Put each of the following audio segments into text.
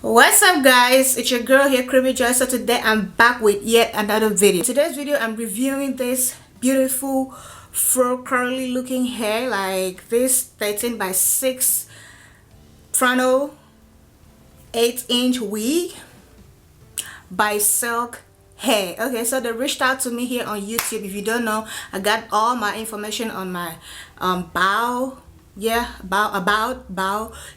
What's up guys, it's your girl here, CreamyJoy. So today I'm back with yet another video. In today's video I'm reviewing this beautiful fro curly looking hair, like this 13 by 6 frontal 8-inch wig by Sailk Hair. Okay, so they reached out to me here on YouTube. If you don't know, I got all my information on my about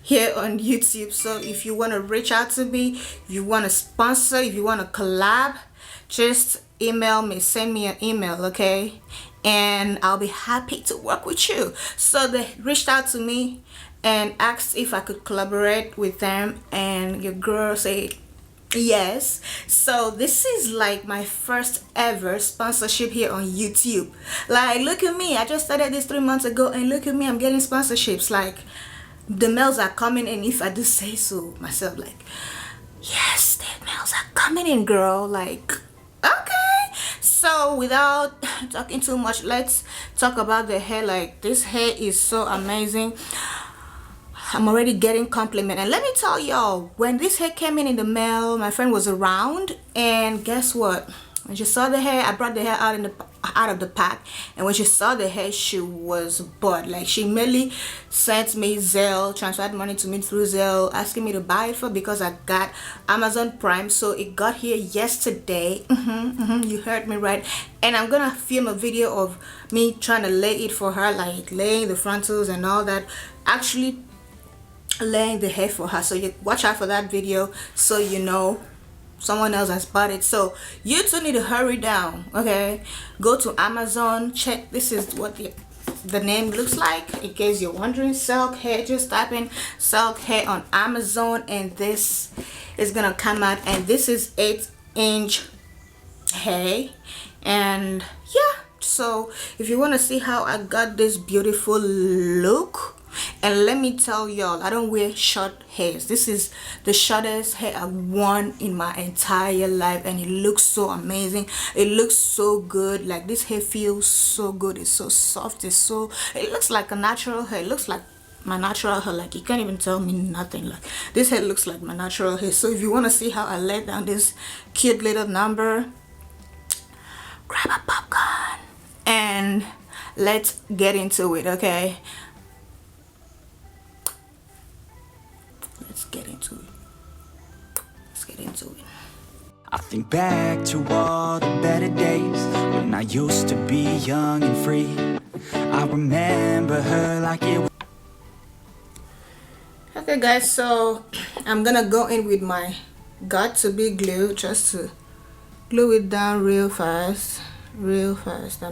here on YouTube. So if you want to reach out to me, if you want to sponsor, if you want to collab, just email me, send me an email, okay, and I'll be happy to work with you. So they reached out to me and asked if I could collaborate with them, and your girl said yes. So this is like my first ever sponsorship here on YouTube. Like, look at me, I just started this 3 months ago, and look at me, I'm getting sponsorships. Like, the mails are coming in, if I do say so myself. Like, yes, the mails are coming in, girl. Like, okay. So without talking too much, let's talk about the hair. Like, this hair is so amazing. I'm already getting compliment, and let me tell y'all, when this hair came in the mail, my friend was around, and guess what? When she saw the hair, I brought the hair out of the pack, and when she saw the hair, she was bored. Like, she merely sent me Zelle, transferred money to me through Zelle, asking me to buy it for, because I got Amazon Prime. So it got here yesterday. You heard me right. And I'm gonna film a video of me trying to lay it for her, like laying the frontals and all that, actually laying the hair for her. So you watch out for that video, so you know someone else has bought it. So you two need to hurry down, okay? Go to Amazon, check. This is what the name looks like, in case you're wondering. Sailk Hair. Just type in Sailk Hair on Amazon, and this is gonna come out. And this is 8-inch hair. And yeah, so if you want to see how I got this beautiful look, and let me tell y'all, I don't wear short hairs. This is the shortest hair I've worn in my entire life, and it looks so amazing. It looks so good. Like, this hair feels so good. It's so soft. It looks like a natural hair. It looks like my natural hair. Like, you can't even tell me nothing. Like, this hair looks like my natural hair. So if you want to see how I lay down this cute little number, grab a popcorn and let's get into it, okay? Let's get into it. I think back to all the better days when I used to be young and free. I remember her like it was. Okay guys, so I'm gonna go in with my got to be glue, just to glue it down real fast, real fast.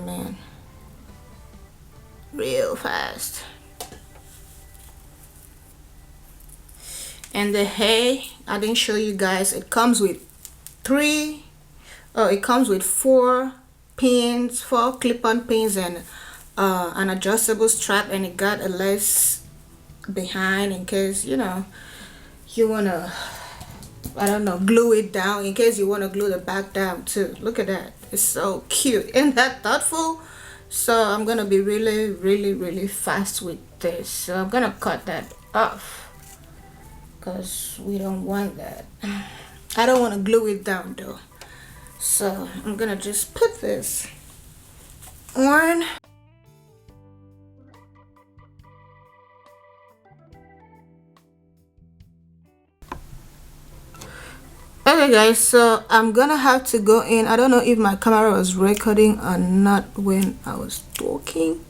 And the hair, I didn't show you guys, it comes with it comes with 4 pins, 4 clip-on pins, and an adjustable strap, and it got a lace behind in case, you know, you wanna, I don't know, glue it down, in case you want to glue the back down too. Look at that, it's so cute. Isn't that thoughtful? So I'm gonna be really fast with this. So I'm gonna cut that off, because we don't want that. I don't want to glue it down though. So I'm gonna just put this on. Okay guys, so I'm gonna have to go in. I don't know if my camera was recording or not when I was talking,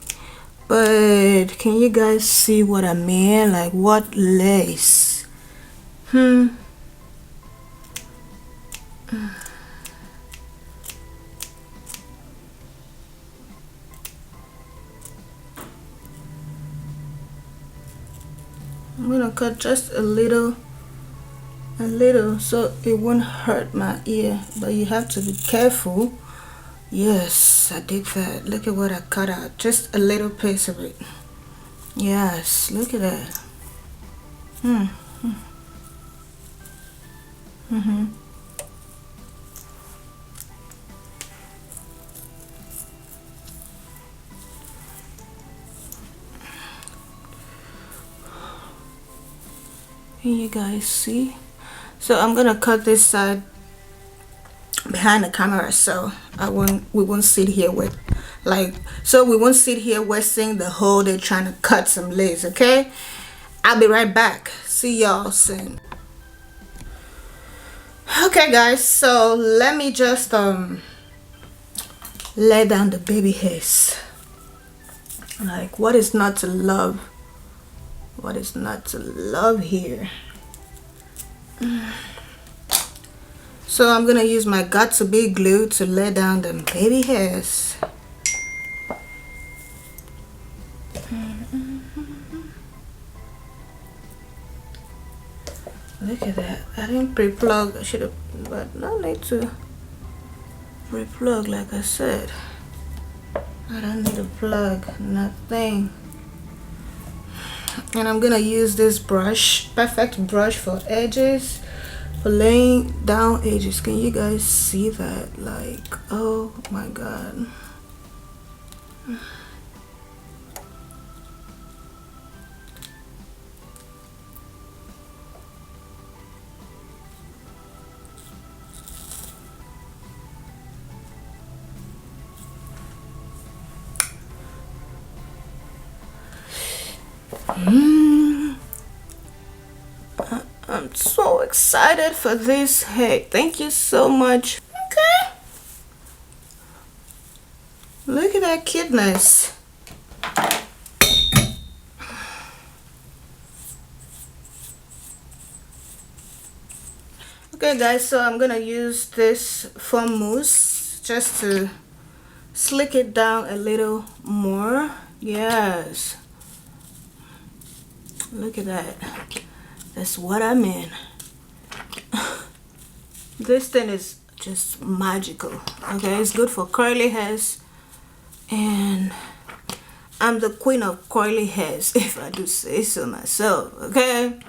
but can you guys see what I mean? Like, what lace? I'm gonna cut just a little so it won't hurt my ear, but you have to be careful. Yes, I did that. Look at what I cut out, just a little piece of it. Yes, look at that. Can you guys see? So I'm gonna cut this side behind the camera, so we won't sit here with we won't sit here wasting the whole day trying to cut some lace. Okay, I'll be right back. See y'all soon. Okay guys, so let me just lay down the baby hairs. Like, what is not to love? What is not to love here? So I'm gonna use my got to be glue to lay down the baby hairs. Look at that. I didn't pre-plug. I should have, but no need to pre-plug like I said. I don't need a plug, nothing. And I'm gonna use this brush, perfect brush for edges, for laying down edges. Can you guys see that? Like, oh my god. I'm so excited for this hair. Thank you so much. Okay. Look at that cuteness. Okay guys, so I'm gonna use this foam mousse just to slick it down a little more. Yes. Look at that. That's what I mean. This thing is just magical. Okay, it's good for curly hairs, and I'm the queen of curly hairs, if I do say so myself. Okay,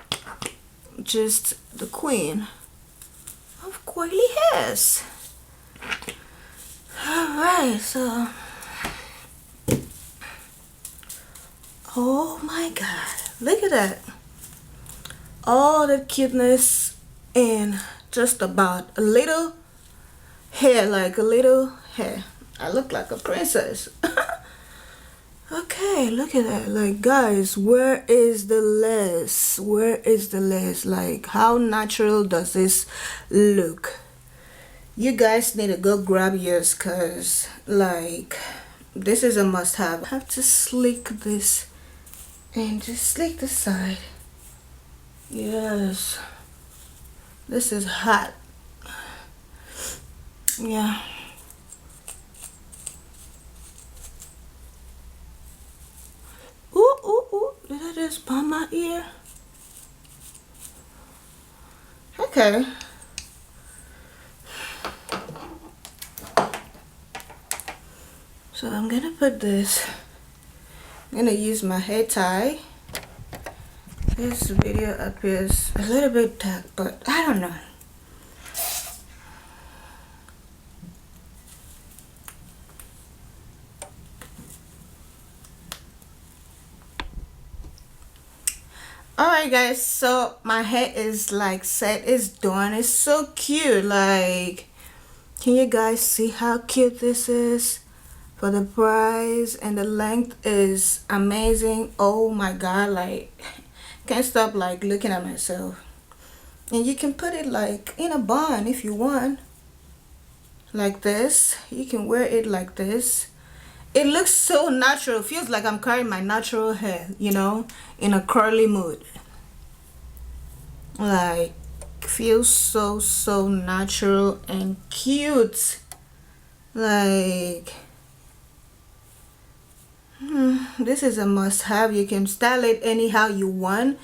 just the queen of curly hairs. Alright, so oh my god, look at that. All the cuteness and just about a little hair, like a little hair. I look like a princess. Okay, look at that. Like, guys, where is the lace? Where is the lace? Like, how natural does this look? You guys need to go grab yours, cause like this is a must-have. I have to slick this and just slick the side. Yes, this is hot. Yeah. Ooh, ooh, ooh. Did I just bump my ear? Okay. So I'm gonna put this. I'm gonna use my hair tie. This video appears a little bit dark, but I don't know. Alright guys, so my hair is like set, it's done. It's so cute. Like, can you guys see how cute this is for the price? And the length is amazing. Oh my god, like can't stop like looking at myself. And you can put it like in a bun if you want, like this. You can wear it like this. It looks so natural. It feels like I'm carrying my natural hair, you know, in a curly mood. Like, feels so natural and cute. Like, this is a must-have. You can style it anyhow you want.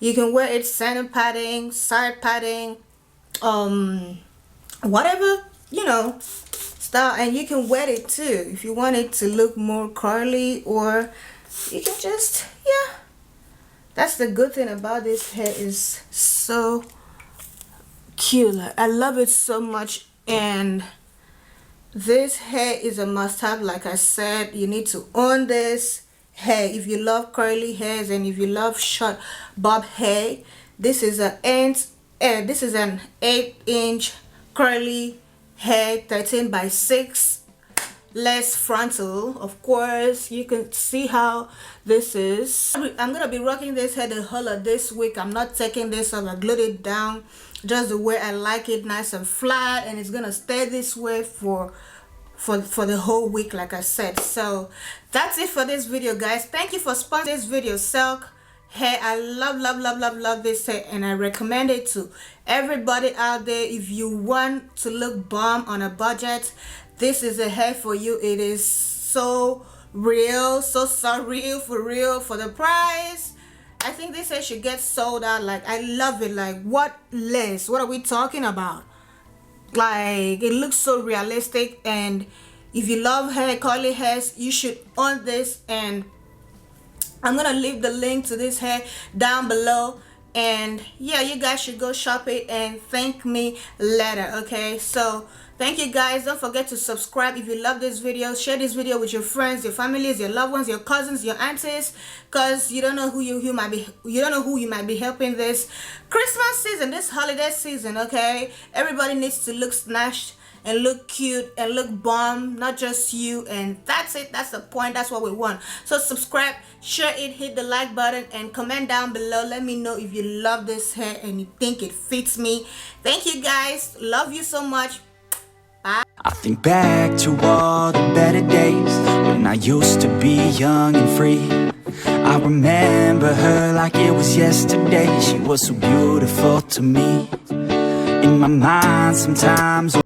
You can wear it center padding, side padding, whatever, you know, style. And you can wet it too if you want it to look more curly, or you can just, yeah. That's the good thing about this hair, is so cute. Like, I love it so much. And this hair is a must-have. Like I said, you need to own this hair if you love curly hairs, and if you love short bob hair. This is a end this is an 8-inch curly hair, 13 by 6, less frontal. Of course, you can see how this is. I'm gonna be rocking this hair the whole of this week. I'm not taking this off. I glued it down just the way I like it, nice and flat, and it's gonna stay this way for the whole week, like I said. So that's it for this video, guys. Thank you for sponsoring this video, Sailk Hair. I love this hair, and I recommend it to everybody out there. If you want to look bomb on a budget, this is a hair for you. It is so real, so surreal, for real, for the price. I think this hair should get sold out. Like, I love it. Like, what less? What are we talking about? Like, it looks so realistic, and if you love hair, curly hairs, you should own this. And I'm gonna leave the link to this hair down below, and yeah, you guys should go shop it and thank me later. Okay, so thank you guys. Don't forget to subscribe if you love this video. Share this video with your friends, your families, your loved ones, your cousins, your aunties, because you don't know who you might be helping this Christmas season, this holiday season. Okay, everybody needs to look snatched and look cute and look bomb, not just you. And that's it. That's the point. That's what we want. So subscribe, share it, hit the like button, and comment down below. Let me know if you love this hair and you think it fits me. Thank you guys. Love you so much. Bye. I think back to all the better days when I used to be young and free. I remember her like it was yesterday. She was so beautiful to me. In my mind sometimes